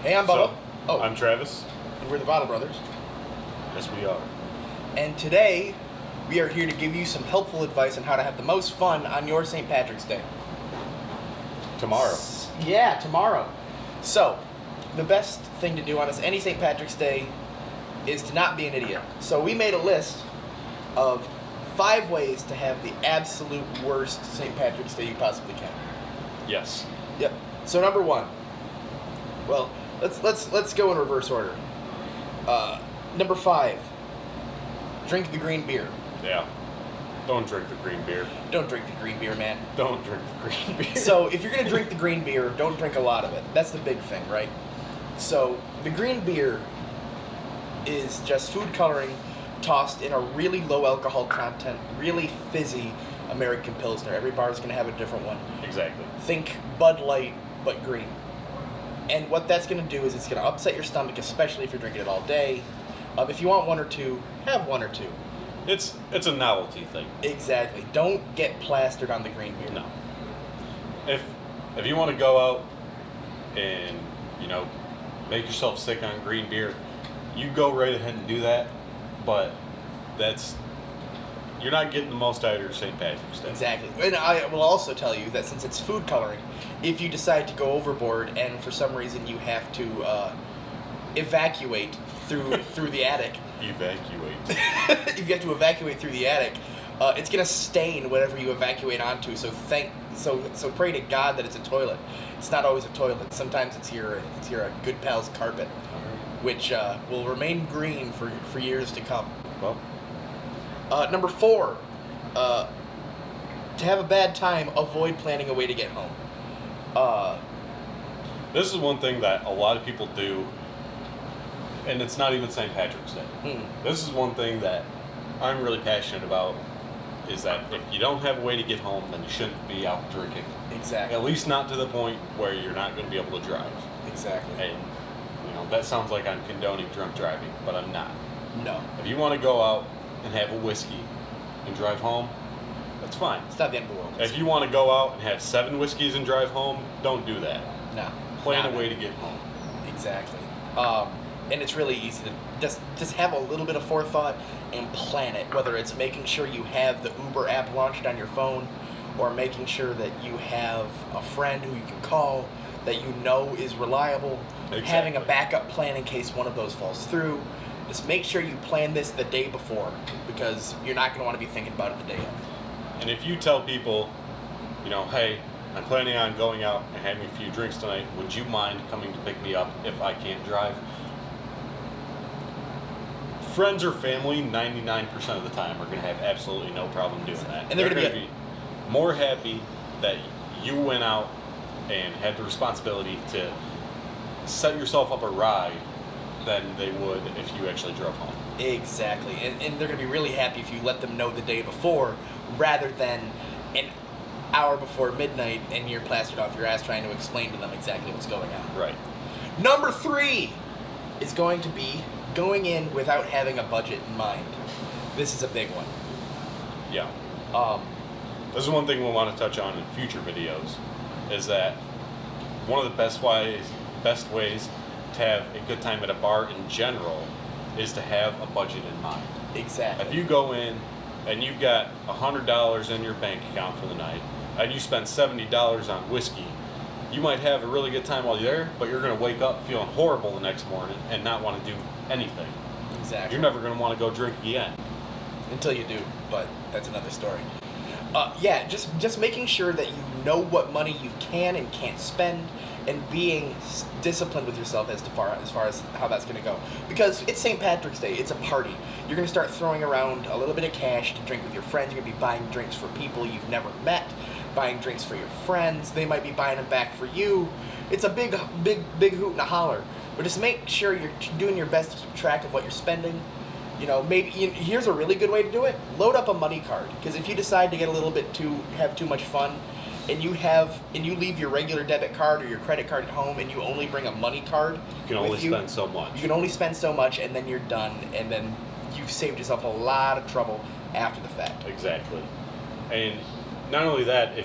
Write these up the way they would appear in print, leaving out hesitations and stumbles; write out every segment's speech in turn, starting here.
Hey, I'm Bubba. I'm Travis. And we're the Bottle Brothers. Yes, we are. And today, we are here to give you some helpful advice on how to have the most fun on your St. Patrick's Day. Tomorrow. Yeah, tomorrow. So, the best thing to do on any St. Patrick's Day is to not be an idiot. So we made a list of 5 ways to have the absolute worst St. Patrick's Day you possibly can. Yes. Yep. So number 1. Well, let's go in reverse order. Number 5. Drink the green beer. Yeah. Don't drink the green beer. Don't drink the green beer, man. Don't drink the green beer. So if you're gonna drink the green beer, don't drink a lot of it. That's the big thing, right? So the green beer is just food coloring tossed in a really low alcohol content, really fizzy American Pilsner. Every bar is gonna have a different one. Exactly. Think Bud Light, but green. And what that's gonna do is it's gonna upset your stomach, especially if you're drinking it all day. If you want 1 or 2, have 1 or 2. It's a novelty thing. Exactly. Don't get plastered on the green beer. No. If you want to go out and make yourself sick on green beer, you go right ahead and do that. But you're not getting the most out of your St. Patrick's Day. Exactly. And I will also tell you that since it's food coloring, if you decide to go overboard and for some reason you have to evacuate through the attic, Evacuate. if you have to evacuate through the attic, it's gonna stain whatever you evacuate onto. So pray to God that it's a toilet. It's not always a toilet. Sometimes it's your good pal's carpet, which will remain green for years to come. Well, number 4, to have a bad time, avoid planning a way to get home. this is one thing that a lot of people do, and it's not even St. Patrick's Day. This is one thing that I'm really passionate about, is that if you don't have a way to get home, then you shouldn't be out drinking. Exactly. At least not to the point where you're not going to be able to drive. Exactly. And, that sounds like I'm condoning drunk driving, but I'm not. No. If you want to go out and have a whiskey and drive home, that's fine. It's not the end of the world. If you want to go out and have 7 whiskeys and drive home, don't do that. No. Plan a way to get home. Exactly. And it's really easy to just have a little bit of forethought and plan it, whether it's making sure you have the Uber app launched on your phone or making sure that you have a friend who you can call that you know is reliable, having a backup plan in case one of those falls through. Just make sure you plan this the day before, because you're not going to want to be thinking about it the day of. And if you tell people, hey, I'm planning on going out and having a few drinks tonight, would you mind coming to pick me up if I can't drive? Friends or family, 99% of the time, are going to have absolutely no problem doing that. And they're going gonna to be more happy that you went out and had the responsibility to set yourself up a ride than they would if you actually drove home. Exactly. And they're going to be really happy if you let them know the day before rather than an hour before midnight and you're plastered off your ass trying to explain to them exactly what's going on. Right. Number 3 is going to be going in without having a budget in mind. This is a big one. Yeah. This is one thing we'll want to touch on in future videos, is that one of the best ways to have a good time at a bar in general is to have a budget in mind. Exactly. If you go in and you've got $100 in your bank account for the night and you spend $70 on whiskey, you might have a really good time while you're there, but you're going to wake up feeling horrible the next morning and not want to do anything. Exactly. You're never going to want to go drink again. Until you do, but that's another story. Just making sure that you know what money you can and can't spend, and being disciplined with yourself as far as how that's going to go. Because it's St. Patrick's Day, it's a party. You're going to start throwing around a little bit of cash to drink with your friends. You're going to be buying drinks for people you've never met, buying drinks for your friends. They might be buying them back for you. It's a big hoot and a holler. But just make sure you're doing your best to keep track of what you're spending. Here's a really good way to do it. Load up a money card, because if you decide to get a little bit have too much fun, and you leave your regular debit card or your credit card at home, and you only bring a money card, you can only spend so much. You can only spend so much, and then you're done, and then you've saved yourself a lot of trouble after the fact. Exactly. And not only that,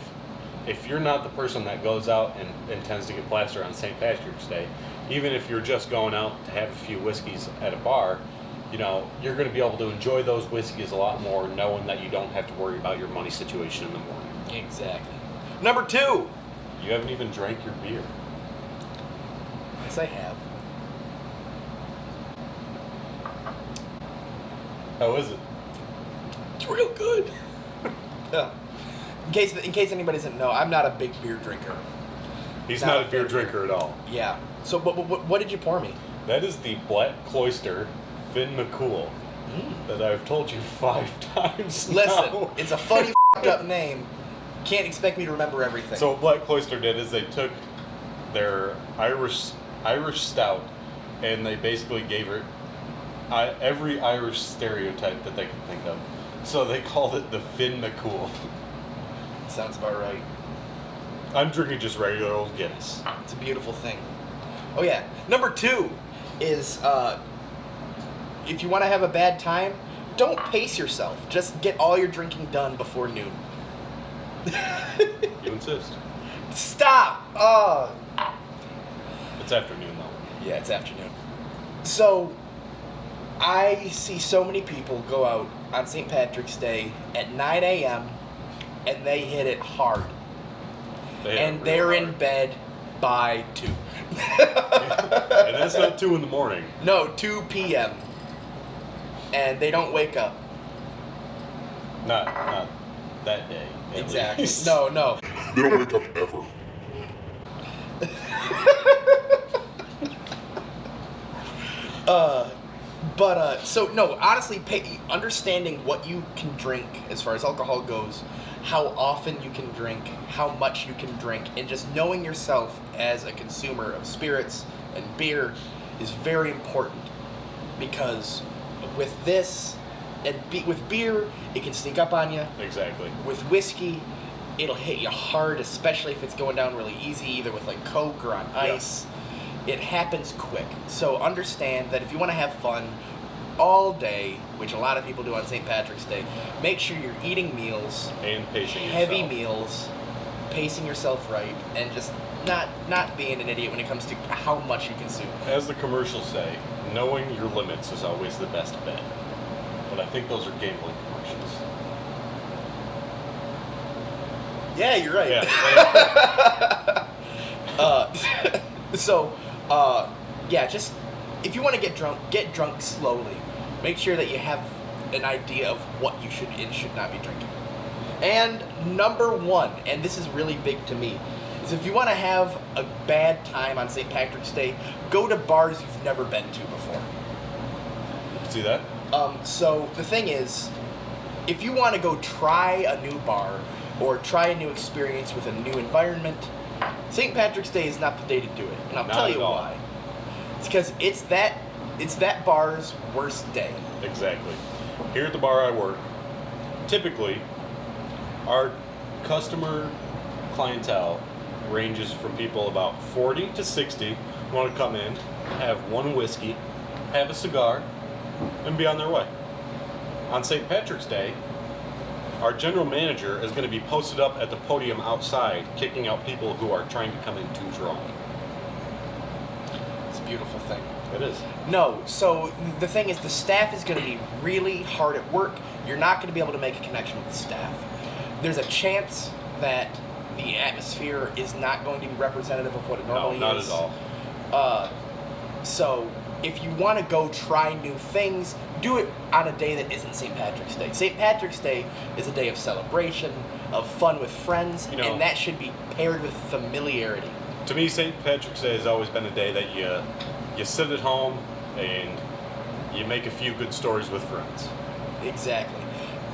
if you're not the person that goes out and intends to get plastered on St. Patrick's Day, even if you're just going out to have a few whiskeys at a bar, you know, you're going to be able to enjoy those whiskeys a lot more knowing that you don't have to worry about your money situation in the morning. Exactly. Number 2. You haven't even drank your beer. Yes, I have. How is it? It's real good. Yeah. In case anybody doesn't know, I'm not a big beer drinker. He's not a beer drinker at all. Yeah. So, what did you pour me? That is the Black Cloister Finn McCool that I've told you 5 times Listen, now. it's a funny up name. Can't expect me to remember everything. So what Black Cloister did is they took their Irish stout and they basically gave it every Irish stereotype that they could think of. So they called it the Finn McCool. Sounds about right. I'm drinking just regular old Guinness. It's a beautiful thing. Oh yeah. Number 2 is if you want to have a bad time, don't pace yourself. Just get all your drinking done before noon. You insist. Stop! Oh. It's afternoon though. Yeah, it's afternoon. So, I see so many people go out on St. Patrick's Day at 9 a.m. and they hit it hard. They're in bed by 2. And that's not 2 in the morning. No, 2 p.m. And they don't wake up. Not that day. At Exactly. least. No. They don't wake up ever. So no, honestly, understanding what you can drink as far as alcohol goes, how often you can drink, how much you can drink, and just knowing yourself as a consumer of spirits and beer is very important, because with this and with beer, it can sneak up on you. Exactly. With whiskey, it'll hit you hard, especially if it's going down really easy, either with like Coke or on ice. It happens quick. So understand that if you want to have fun all day, which a lot of people do on St. Patrick's Day, make sure you're eating meals, And pacing heavy yourself. meals, pacing yourself right, and just not being an idiot when it comes to how much you consume. As the commercials say, knowing your limits is always the best bet. But I think those are gambling commercials. Yeah, you're right. Yeah. Just if you want to get drunk slowly. Make sure that you have an idea of what you should and should not be drinking. And number 1, and this is really big to me, is if you want to have a bad time on St. Patrick's Day, go to bars you've never been to before. See that? So the thing is, if you want to go try a new bar or try a new experience with a new environment, St. Patrick's Day is not the day to do it, and I'll Not tell at you all. why. It's because it's that bar's worst day. Exactly. Here at the bar I work, typically, our customer clientele ranges from people about 40 to 60 who want to come in, have one whiskey, have a cigar, and be on their way. On St. Patrick's Day, our general manager is going to be posted up at the podium outside, kicking out people who are trying to come in too drunk. It's a beautiful thing. It is. No, so the thing is, the staff is going to be really hard at work. You're not going to be able to make a connection with the staff. There's a chance that the atmosphere is not going to be representative of what it normally No, not is. at all. So if you want to go try new things, do it on a day that isn't St. Patrick's Day. St. Patrick's Day is a day of celebration, of fun with friends, You know- and that should be paired with familiarity. To me, St. Patrick's Day has always been a day that you sit at home and you make a few good stories with friends. Exactly.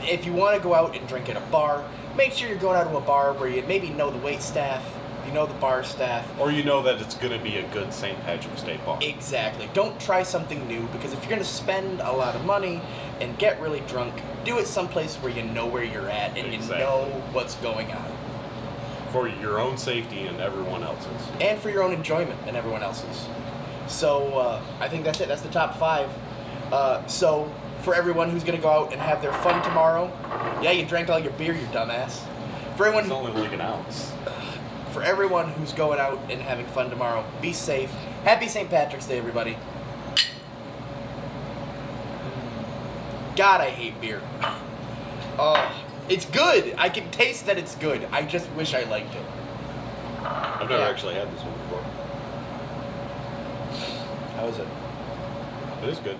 If you want to go out and drink at a bar, make sure you're going out to a bar where you maybe know the wait staff, you know the bar staff. Or you know that it's going to be a good St. Patrick's Day bar. Exactly. Don't try something new, because if you're going to spend a lot of money and get really drunk, do it someplace where you know where you're at and Exactly. you know what's going on. For your own safety and everyone else's. And for your own enjoyment and everyone else's. So I think that's it. That's the top 5. So for everyone who's going to go out and have their fun tomorrow, yeah, you drank all your beer, you dumbass. For everyone, It's only like an ounce. for everyone who's going out and having fun tomorrow, be safe. Happy St. Patrick's Day, everybody. God, I hate beer. Oh, it's good. I can taste that it's good. I just wish I liked it. I've never actually had this one before. How is it? It is good.